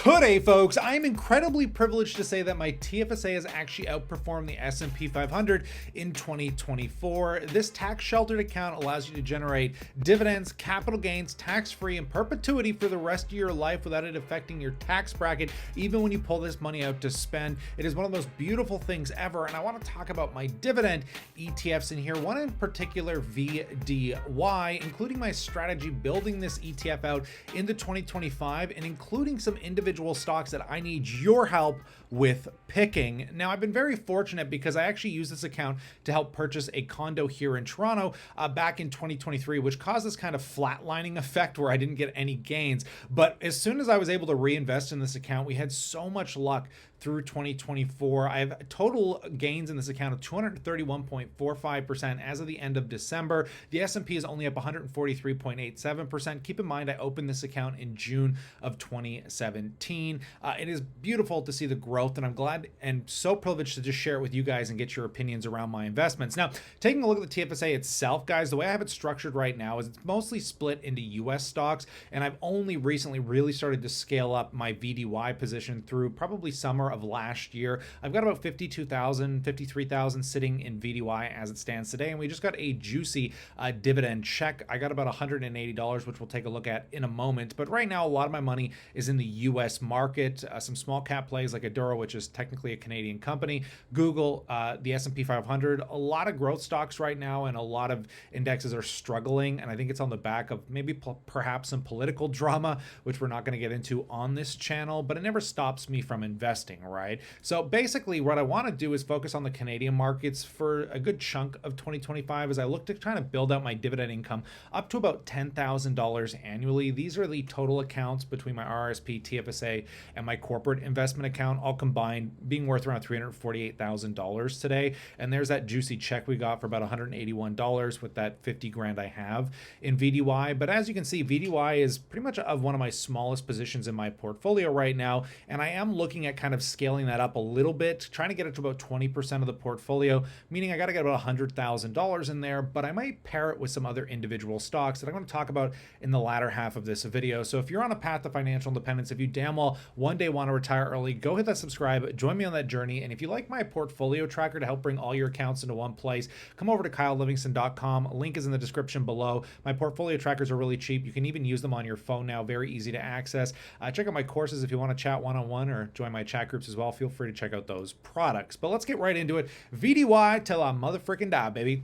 Today, folks, I'm incredibly privileged to say that my TFSA has actually outperformed the S&P 500 in 2024. This tax-sheltered account allows you to generate dividends, capital gains, tax-free, in perpetuity for the rest of your life without it affecting your tax bracket, even when you pull this money out to spend. It is one of the most beautiful things ever, and I want to talk about my dividend ETFs in here, one in particular, VDY, including my strategy building this ETF out into 2025 and including some individual stocks that I need your help with picking. Now, I've been very fortunate because I actually used this account to help purchase a condo here in Toronto back in 2023, which caused this kind of flatlining effect where I didn't get any gains. But as soon as I was able to reinvest in this account, we had so much luck through 2024. I have total gains in this account of 231.45% as of the end of December. The S&P is only up 143.87%. Keep in mind, I opened this account in June of 2017. It is beautiful to see the growth, and I'm glad and so privileged to just share it with you guys and get your opinions around my investments. Now, taking a look at the TFSA itself, guys, the way I have it structured right now is it's mostly split into US stocks, and I've only recently really started to scale up my VDY position through probably summer of last year. I've got about 52,000, 53,000 sitting in VDY as it stands today, and we just got a juicy dividend check. I got about $180, which we'll take a look at in a moment, but right now a lot of my money is in the US market. Some small cap plays like Aduro, which is technically a Canadian company, Google, the S&P 500, a lot of growth stocks right now, and a lot of indexes are struggling, and I think it's on the back of maybe perhaps some political drama, which we're not going to get into on this channel, but it never stops me from investing, right? So basically what I want to do is focus on the Canadian markets for a good chunk of 2025 as I look to try to build out my dividend income up to about $10,000 annually. These are the total accounts between my RRSP, TFSA, and my corporate investment account, all combined being worth around $348,000 today. And there's that juicy check we got for about $181 with that 50 grand I have in VDY. But as you can see, VDY is pretty much of one of my smallest positions in my portfolio right now. And I am looking at kind of scaling that up a little bit, trying to get it to about 20% of the portfolio, meaning I got to get about $100,000 in there, but I might pair it with some other individual stocks that I'm going to talk about in the latter half of this video. So if you're on a path to financial independence, if you damn well one day want to retire early, go hit that subscribe, join me on that journey. And if you like my portfolio tracker to help bring all your accounts into one place, come over to kylelivingston.com. Link is in the description below. My portfolio trackers are really cheap. You can even use them on your phone now, very easy to access. Check out my courses if you want to chat one-on-one or join my chat groups as well. Feel free to check out those products. But let's get right into it. VDY till I motherfucking die, baby.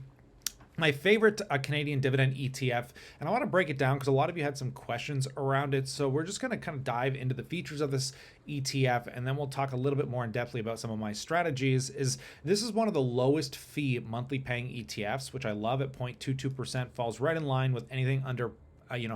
My favorite Canadian dividend ETF, and I want to break it down because a lot of you had some questions around it. So we're just going to kind of dive into the features of this ETF, and then we'll talk a little bit more in depthly about some of my strategies. This is one of the lowest fee monthly paying ETFs, which I love at 0.22%, falls right in line with anything under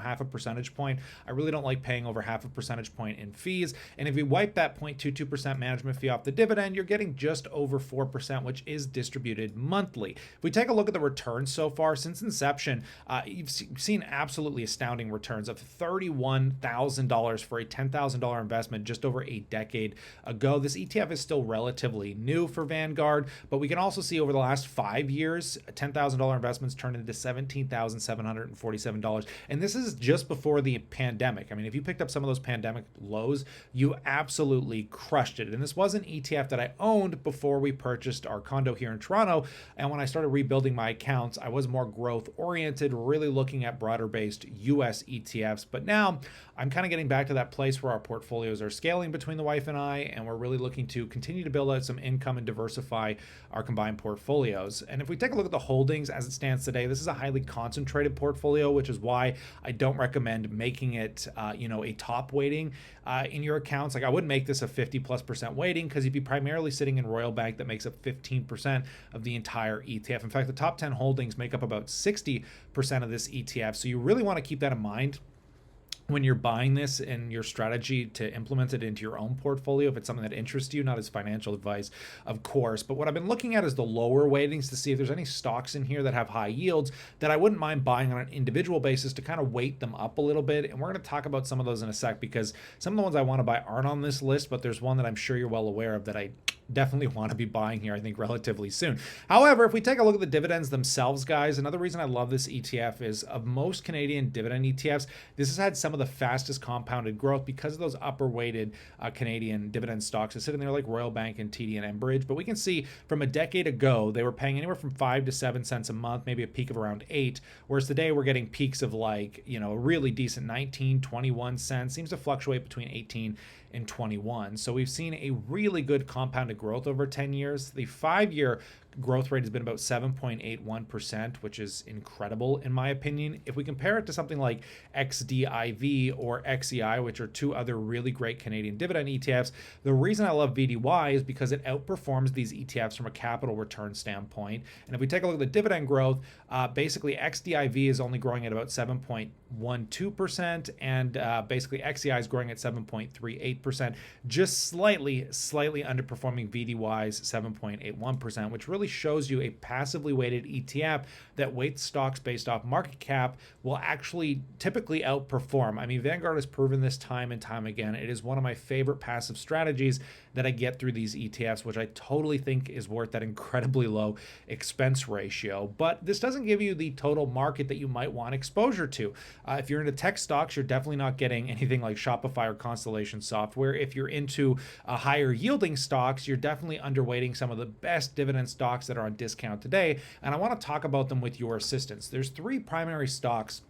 half a percentage point. I really don't like paying over half a percentage point in fees. And if you wipe that 0.22% management fee off the dividend, you're getting just over 4%, which is distributed monthly. If we take a look at the returns so far since inception, you've seen absolutely astounding returns of $31,000 for a $10,000 investment just over a decade ago. This ETF is still relatively new for Vanguard, but we can also see over the last 5 years, $10,000 investments turned into $17,747. And this is just before the pandemic. I mean, if you picked up some of those pandemic lows, you absolutely crushed it. And this was an ETF that I owned before we purchased our condo here in Toronto. And when I started rebuilding my accounts, I was more growth oriented, really looking at broader based US ETFs. But now I'm kind of getting back to that place where our portfolios are scaling between the wife and I, and we're really looking to continue to build out some income and diversify our combined portfolios. And if we take a look at the holdings as it stands today, this is a highly concentrated portfolio, which is why I don't recommend making it, a top weighting in your accounts. Like I wouldn't make this a 50+% weighting because you'd be primarily sitting in Royal Bank that makes up 15% of the entire ETF. In fact, the top 10 holdings make up about 60% of this ETF. So you really want to keep that in mind when you're buying this and your strategy to implement it into your own portfolio, if it's something that interests you, not as financial advice, of course. But what I've been looking at is the lower weightings to see if there's any stocks in here that have high yields that I wouldn't mind buying on an individual basis to kind of weight them up a little bit. And we're going to talk about some of those in a sec because some of the ones I want to buy aren't on this list, but there's one that I'm sure you're well aware of that I definitely want to be buying here, I think, relatively soon. However, if we take a look at the dividends themselves, guys, another reason I love this ETF is of most Canadian dividend ETFs, this has had some of the fastest compounded growth because of those upper weighted Canadian dividend stocks that sit in there like Royal Bank and TD and Enbridge. But we can see from a decade ago, they were paying anywhere from 5 to 7 cents a month, maybe a peak of around 8, whereas today we're getting peaks of like, a really decent 19, 21 cents, seems to fluctuate between 18 and 21. So we've seen a really good compounded growth over 10 years. The 5-year growth rate has been about 7.81%, which is incredible in my opinion. If we compare it to something like XDIV or XEI, which are two other really great Canadian dividend ETFs, the reason I love VDY is because it outperforms these ETFs from a capital return standpoint. And if we take a look at the dividend growth, basically XDIV is only growing at about 7.12%, and basically XEI is growing at 7.38%, just slightly underperforming VDY's 7.81%, which really shows you a passively weighted ETF that weights stocks based off market cap will actually typically outperform. I mean, Vanguard has proven this time and time again. It is one of my favorite passive strategies that I get through these ETFs, which I totally think is worth that incredibly low expense ratio. But this doesn't give you the total market that you might want exposure to. If you're into tech stocks, you're definitely not getting anything like Shopify or Constellation Software. If you're into higher yielding stocks, you're definitely underweighting some of the best dividend stocks that are on discount today. And I want to talk about them with your assistance. There's 3 primary stocks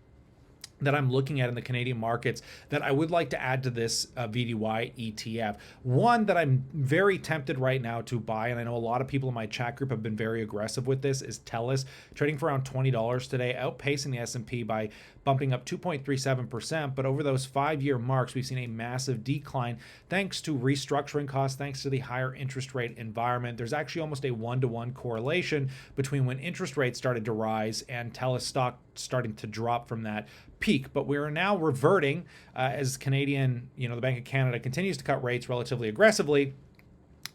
that I'm looking at in the Canadian markets that I would like to add to this VDY ETF. One that I'm very tempted right now to buy, and I know a lot of people in my chat group have been very aggressive with this, is TELUS, trading for around $20 today, outpacing the S&P by bumping up 2.37%. But over those 5-year marks, we've seen a massive decline thanks to restructuring costs, thanks to the higher interest rate environment. There's actually almost a 1-to-1 correlation between when interest rates started to rise and TELUS stock starting to drop from that peak. But we are now reverting as Canadian, the Bank of Canada continues to cut rates relatively aggressively.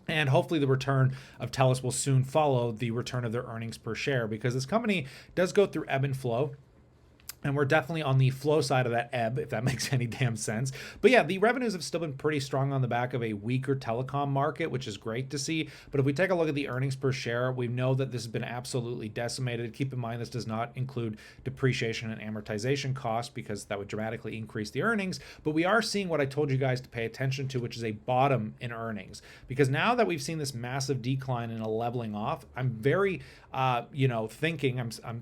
And hopefully the return of TELUS will soon follow the return of their earnings per share, because this company does go through ebb and flow. And we're definitely on the flow side of that ebb, if that makes any damn sense. But yeah, the revenues have still been pretty strong on the back of a weaker telecom market, which is great to see. But if we take a look at the earnings per share, we know that this has been absolutely decimated. Keep in mind, this does not include depreciation and amortization costs, because that would dramatically increase the earnings. But we are seeing what I told you guys to pay attention to, which is a bottom in earnings. Because now that we've seen this massive decline and a leveling off, I'm very, I'm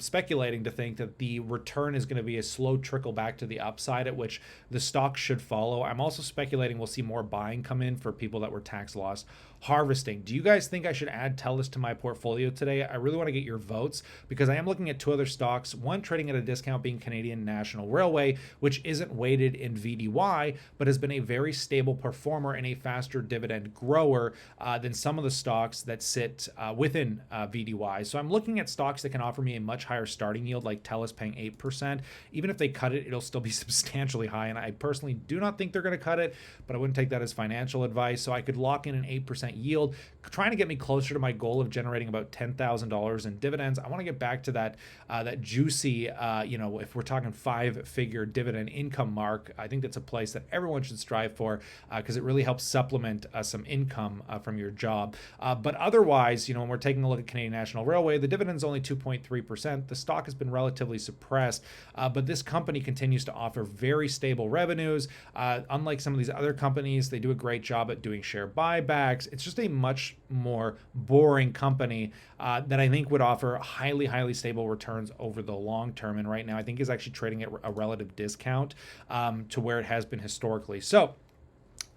speculating to think that the return is going to be a slow trickle back to the upside, at which the stock should follow. I'm also speculating we'll see more buying come in for people that were tax loss harvesting. Do you guys think I should add TELUS to my portfolio today? I really want to get your votes, because I am looking at 2 other stocks, one trading at a discount being Canadian National Railway, which isn't weighted in VDY, but has been a very stable performer and a faster dividend grower than some of the stocks that sit within VDY. So I'm looking at stocks that can offer me a much higher starting yield, like TELUS paying 8%. Even if they cut it, it'll still be substantially high. And I personally do not think they're going to cut it, but I wouldn't take that as financial advice. So I could lock in an 8% yield, trying to get me closer to my goal of generating about $10,000 in dividends. I want to get back to that juicy, if we're talking 5-figure dividend income mark. I think that's a place that everyone should strive for, because it really helps supplement some income from your job. But otherwise, when we're taking a look at Canadian National Railway, the dividend's only 2.3%. The stock has been relatively suppressed, but this company continues to offer very stable revenues. Unlike some of these other companies, they do a great job at doing share buybacks. It's just a much more boring company that I think would offer highly stable returns over the long term. And right now, I think is actually trading at a relative discount to where it has been historically. So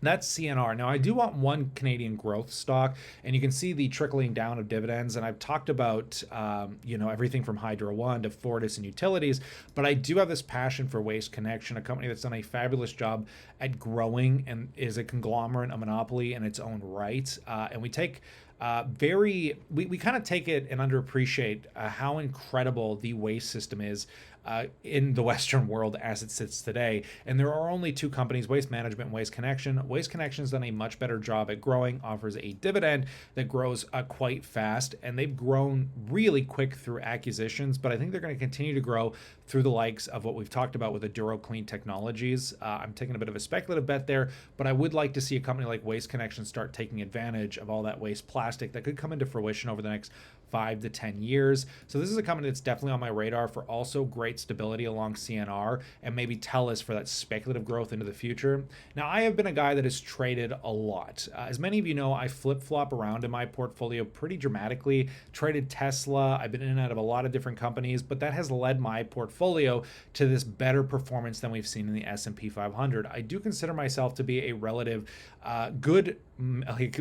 that's CNR. Now, I do want one Canadian growth stock, and you can see the trickling down of dividends. And I've talked about, everything from Hydro One to Fortis and utilities, but I do have this passion for Waste Connection, a company that's done a fabulous job at growing and is a conglomerate, a monopoly in its own right. And we take We kind of take it and underappreciate how incredible the waste system is in the Western world as it sits today. And there are only two companies, Waste Management and Waste Connection. Waste Connection has done a much better job at growing, offers a dividend that grows quite fast, and they've grown really quick through acquisitions, but I think they're going to continue to grow through the likes of what we've talked about with the Duro Clean Technologies. I'm taking a bit of a speculative bet there, but I would like to see a company like Waste Connection start taking advantage of all that waste plastic that could come into fruition over the next 5 to 10 years. So this is a company that's definitely on my radar for also great stability along CNR, and maybe TELUS for that speculative growth into the future. Now, I have been a guy that has traded a lot. As many of you know, I flip-flop around in my portfolio pretty dramatically. Traded Tesla. I've been in and out of a lot of different companies, but that has led my portfolio to this better performance than we've seen in the S&P 500. I do consider myself to be a relative good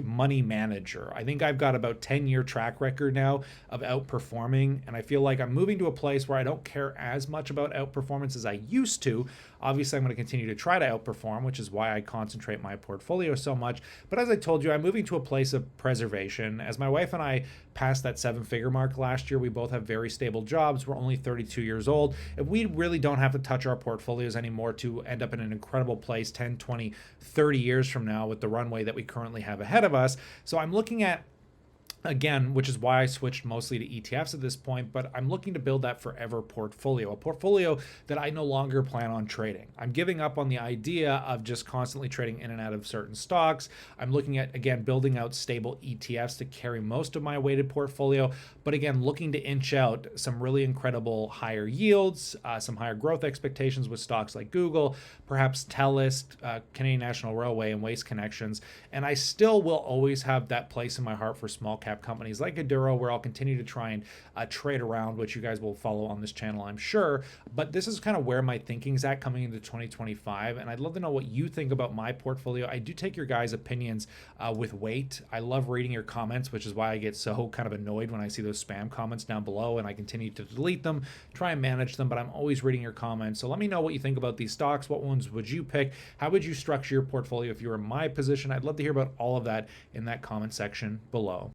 money manager. I think I've got about 10-year track record now of outperforming, and I feel like I'm moving to a place where I don't care as much about outperformance as I used to. Obviously, I'm going to continue to try to outperform, which is why I concentrate my portfolio so much. But as I told you, I'm moving to a place of preservation. As my wife and I passed that 7-figure mark last year, we both have very stable jobs. We're only 32 years old, and we really don't have to touch our portfolios anymore to end up in an incredible place 10, 20, 30 years from now with the runway that we currently have ahead of us. So I'm looking at, again, which is why I switched mostly to ETFs at this point, but I'm looking to build that forever portfolio, a portfolio that I no longer plan on trading. I'm giving up on the idea of just constantly trading in and out of certain stocks. I'm looking at, again, building out stable ETFs to carry most of my weighted portfolio, but again, looking to inch out some really incredible higher yields, some higher growth expectations with stocks like Google, perhaps TELUS, Canadian National Railway, and Waste Connections. And I still will always have that place in my heart for small cap companies like Aduro, where I'll continue to try and trade around, which you guys will follow on this channel, I'm sure. But this is kind of where my thinking's at coming into 2025, and I'd love to know what you think about my portfolio. I do take your guys' opinions with weight. I love reading your comments, which is why I get so kind of annoyed when I see those spam comments down below, and I continue to delete them, try and manage them, but I'm always reading your comments. So let me know what you think about these stocks. What ones would you pick? How would you structure your portfolio if you were in my position? I'd love to hear about all of that in that comment section below.